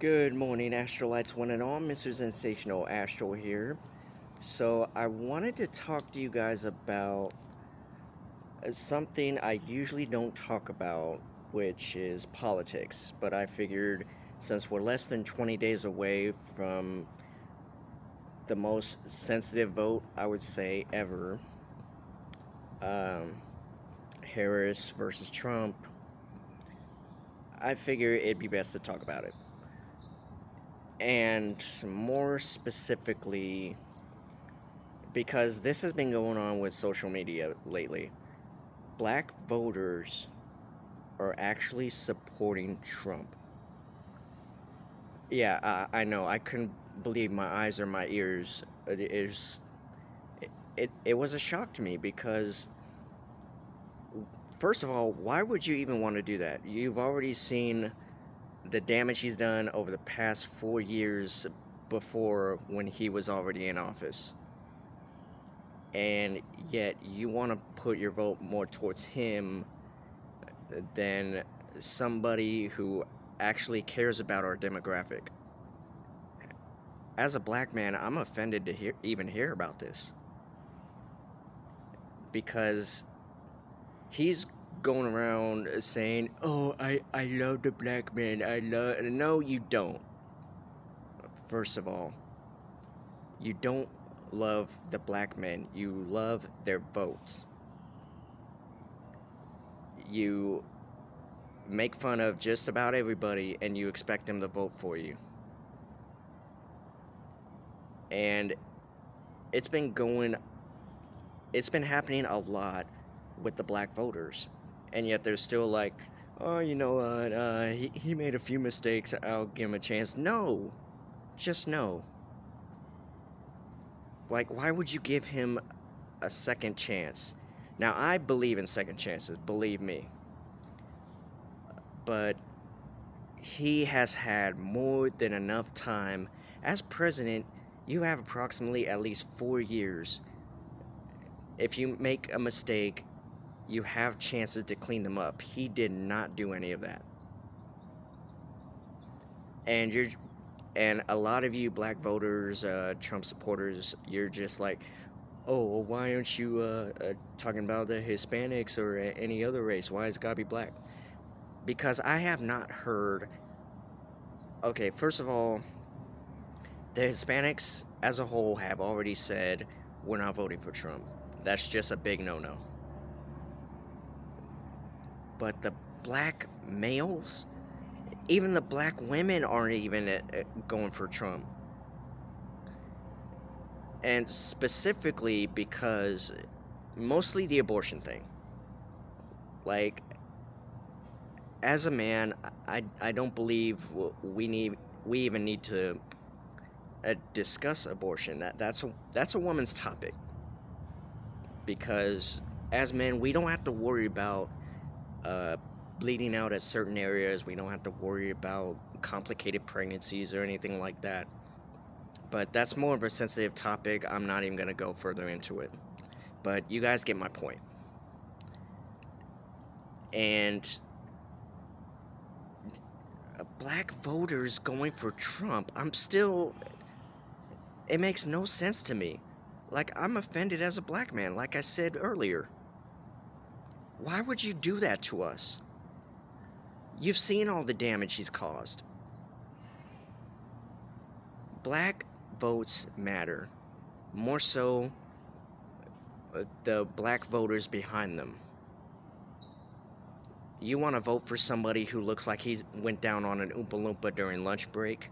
Good morning, Astrolites, one and all. Mr. Sensational Astral here. So, I wanted to talk to you guys about something I usually don't talk about, which is politics. But I figured since we're less than 20 days away from the most sensitive vote, I would say, ever, um, Harris versus Trump, I figure it'd be best to talk about it. And more specifically, because this has been going on with social media lately. Black voters are actually supporting Trump. Yeah, I know. I couldn't believe my eyes or my ears. It was a shock to me because, first of all, why would you even want to do that? You've already seen the damage he's done over the past 4 years before when he was already in office. And yet you want to put your vote more towards him than somebody who actually cares about our demographic. As a black man, I'm offended to even hear about this because he's going around saying, "Oh, I love the black man. I love." No, you don't. First of all, you don't love the black men. You love their votes. You make fun of just about everybody and you expect them to vote for you. And it's been going it's been happening a lot with the black voters, and yet they're still like, oh, you know what, he made a few mistakes, I'll give him a chance. No, just no. Like, why would you give him a second chance? Now, I believe in second chances, believe me, but he has had more than enough time. As president, you have approximately at least 4 years. If you make a mistake, you have chances to clean them up. He did not do any of that. And you're and a lot of you black voters, Trump supporters, you're just like, oh, well, why aren't you talking about the Hispanics or any other race? Why has it got to be black? Because I have not heard. Okay, first of all, the Hispanics as a whole have already said we're not voting for Trump. That's just a big no-no. But the black males, even the black women aren't even going for Trump. And specifically because mostly the abortion thing. Like, as a man, I don't believe we even need to discuss abortion. That's a woman's topic, because as men we don't have to worry about uh, bleeding out at certain areas. We don't have to worry about complicated pregnancies or anything like that. But that's more of a sensitive topic. I'm not even going to go further into it. But you guys get my point. And black voters going for Trump, it makes no sense to me. Like, I'm offended as a black man, like I said earlier. Why would you do that to us? You've seen all the damage he's caused. Black votes matter. More so, the black voters behind them. You want to vote for somebody who looks like he went down on an Oompa Loompa during lunch break,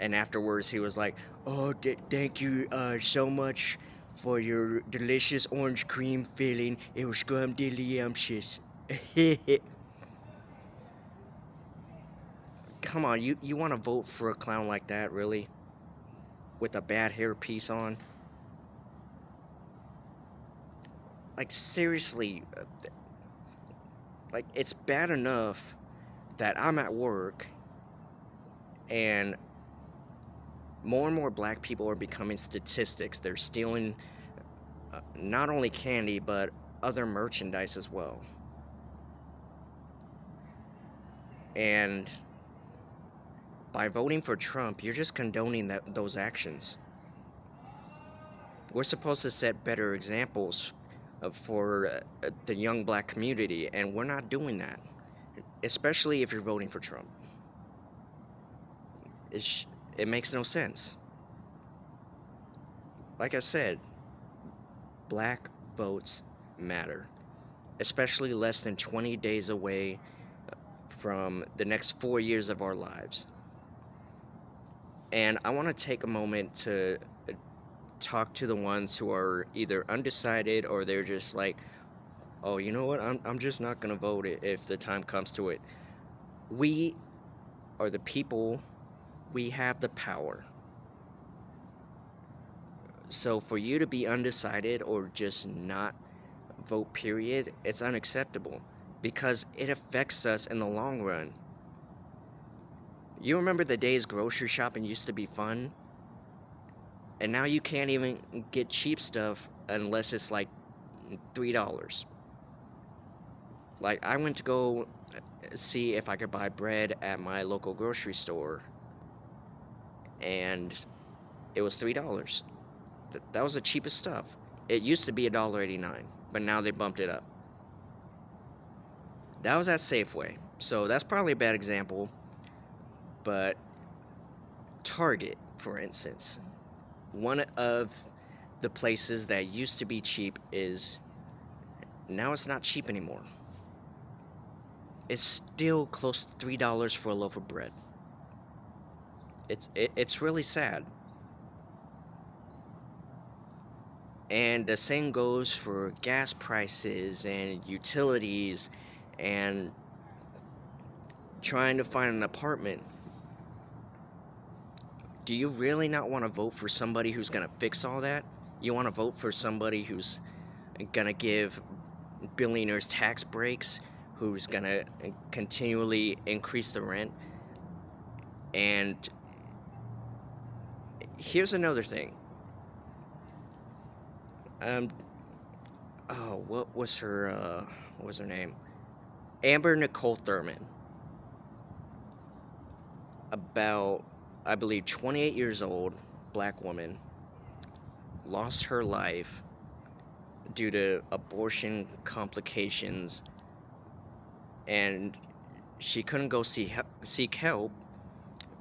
and afterwards he was like, "Oh, thank you so much for your delicious orange cream filling. It was scrumdiddlyumptious." Come on, you want to vote for a clown like that, really? With a bad hairpiece on? Like, seriously, like, it's bad enough that I'm at work and more black people are becoming statistics. They're stealing not only candy, but other merchandise as well. And By voting for Trump, you're just condoning those actions. We're supposed to set better examples for the young black community, and we're not doing that, especially if you're voting for Trump. It makes no sense. Like I said, black votes matter, especially less than 20 days away from the next 4 years of our lives. And I want to take a moment to talk to the ones who are either undecided or they're just like, oh, you know what? I'm just not going to vote if the time comes to it. We are the people, we have the power. So for you to be undecided or just not vote, period, it's unacceptable because it affects us in the long run. You remember the days grocery shopping used to be fun? And now you can't even get cheap stuff unless it's like $3. Like, I went to go see if I could buy bread at my local grocery store, and it was $3. That was the cheapest stuff. It used to be $1.89, but now they bumped it up. That was at Safeway, so that's probably a bad example, but Target, for instance, one of the places that used to be cheap is now it's not cheap anymore. It's still close to $3 for a loaf of bread. It's really sad. And the same goes for gas prices and utilities and trying to find an apartment. Do you really not want to vote for somebody who's going to fix all that? You want to vote for somebody who's going to give billionaires tax breaks, who's going to continually increase the rent? And here's another thing. Oh, what was her name? Amber Nicole Thurman. About, I believe, 28 years old, black woman, lost her life due to abortion complications, and she couldn't go seek help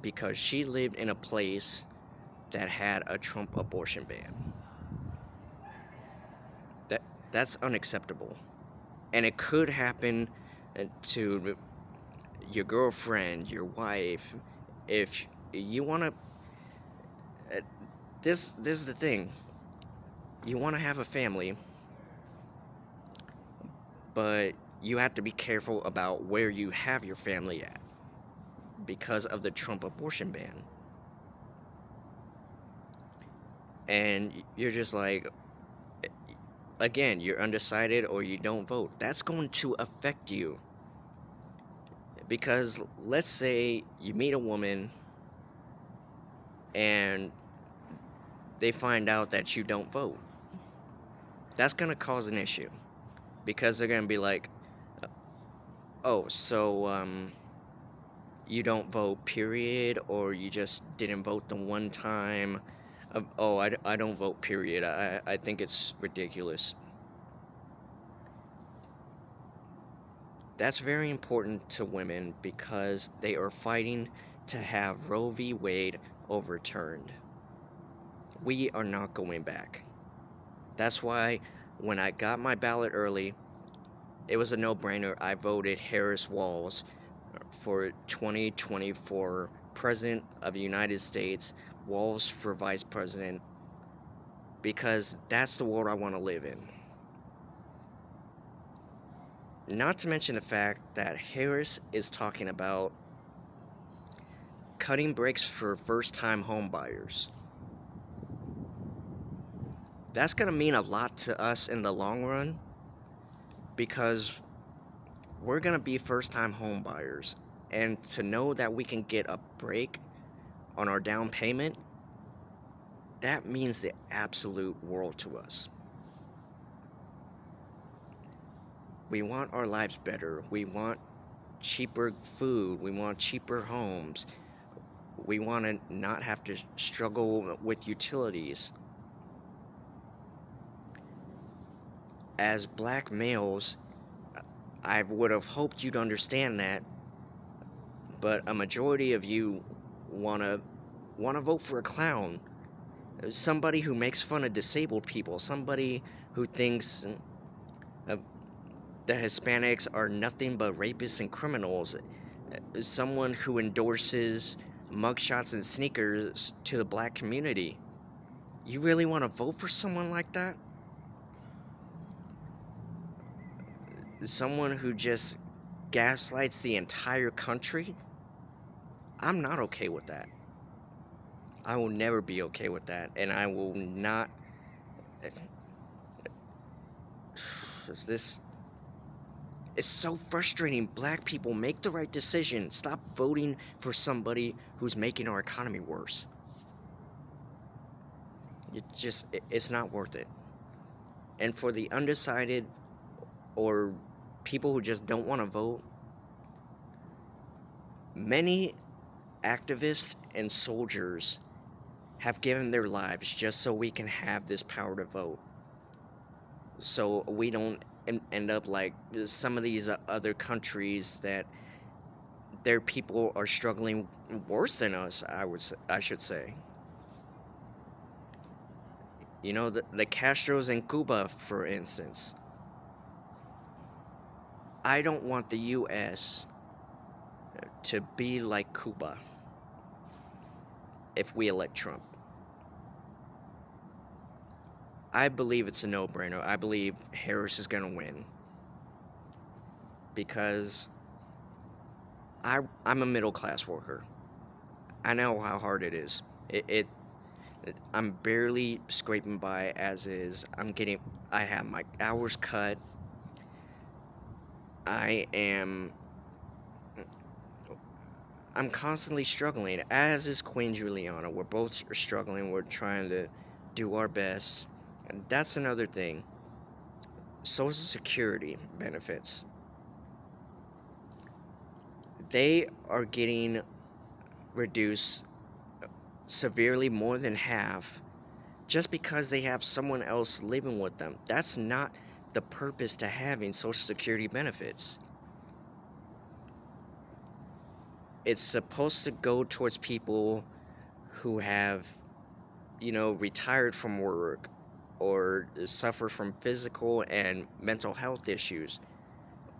because she lived in a place that had a Trump abortion ban. That's unacceptable. And it could happen to your girlfriend, your wife, if you want to. This is the thing. You want to have a family, but you have to be careful about where you have your family at because of the Trump abortion ban. And you're just like, again, you're undecided or you don't vote. That's going to affect you. Because let's say you meet a woman and they find out that you don't vote. That's going to cause an issue. Because they're going to be like, oh, so, you don't vote, period, or you just didn't vote the one time. Oh, I don't vote, period. I think it's ridiculous. That's very important to women because they are fighting to have Roe v. Wade overturned. We are not going back. That's why when I got my ballot early, it was a no-brainer. I voted Harris Walz for 2024 President of the United States, Walz for Vice President, because that's the world I want to live in. Not to mention the fact that Harris is talking about cutting breaks for first-time home buyers. That's going to mean a lot to us in the long run because we're going to be first-time home buyers. And to know that we can get a break on our down payment, that means the absolute world to us. We want our lives better. We want cheaper food. We want cheaper homes. We want to not have to struggle with utilities. As black males, I would have hoped you'd understand that, but a majority of you wanna wanna vote for a clown, somebody who makes fun of disabled people, somebody who thinks uh, the Hispanics are nothing but rapists and criminals, someone who endorses mugshots and sneakers to the black community. You really want to vote for someone like that? Someone who just gaslights the entire country? I'm not okay with that. I will never be okay with that, and I will not. This is so frustrating. Black people, make the right decision. Stop voting for somebody who's making our economy worse. It's not worth it. And for the undecided or people who just don't want to vote, many activists and soldiers have given their lives just so we can have this power to vote. So we don't end up like some of these other countries that their people are struggling worse than us, I should say. You know, the Castros in Cuba, for instance. I don't want the US to be like Cuba if we elect Trump. I believe it's a no-brainer. I believe Harris is going to win because I'm a middle-class worker. I know how hard it is. I'm barely scraping by as is. I have my hours cut. I am, I'm constantly struggling, as is Queen Juliana. We're both struggling. We're trying to do our best. And that's another thing. Social Security benefits. They are getting reduced severely, more than half, just because they have someone else living with them. That's not the purpose to having Social Security benefits. It's supposed to go towards people who have, retired from work or suffer from physical and mental health issues.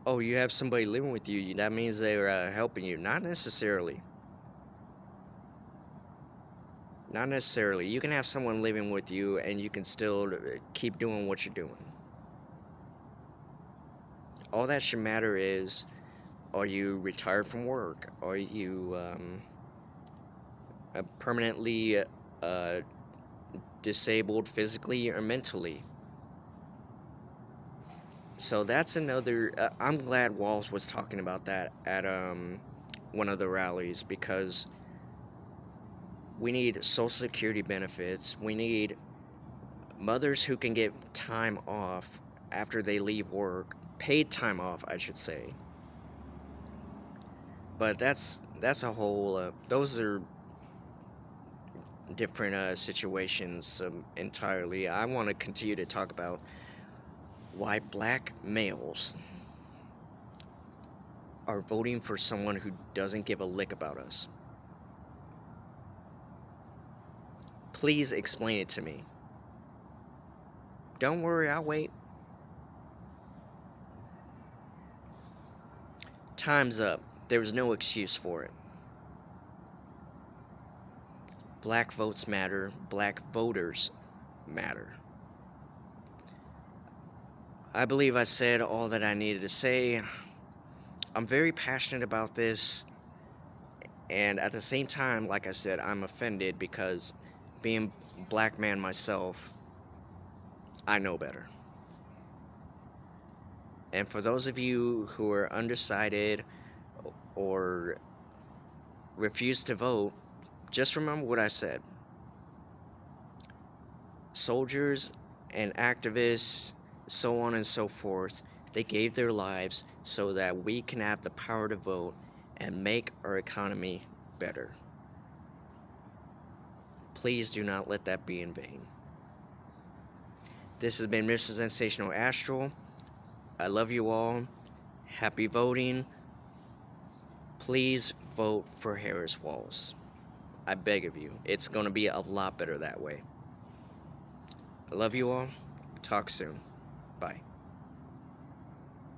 Oh, you have somebody living with you, that means they're helping you. Not necessarily. Not necessarily. You can have someone living with you and you can still keep doing what you're doing. All that should matter is, are you retired from work? Are you permanently uh, disabled physically or mentally? So that's another. I'm glad Walls was talking about that at one of the rallies because we need Social Security benefits. We need mothers who can get time off after they leave work, paid time off, I should say. But that's a whole. Those are different situations entirely. I want to continue to talk about why black males are voting for someone who doesn't give a lick about us. Please explain it to me. Don't worry, I'll wait. Time's up. There's no excuse for it. Black votes matter. Black voters matter. I believe I said all that I needed to say. I'm very passionate about this, and at the same time, like I said, I'm offended because being a black man myself, I know better. And for those of you who are undecided or refuse to vote, just remember what I said. Soldiers and activists, so on and so forth, they gave their lives so that we can have the power to vote and make our economy better. Please do not let that be in vain. This has been Mr. Sensational Astral. I love you all. Happy voting. Please vote for Harris Walz. I beg of you. It's going to be a lot better that way. I love you all. Talk soon. Bye.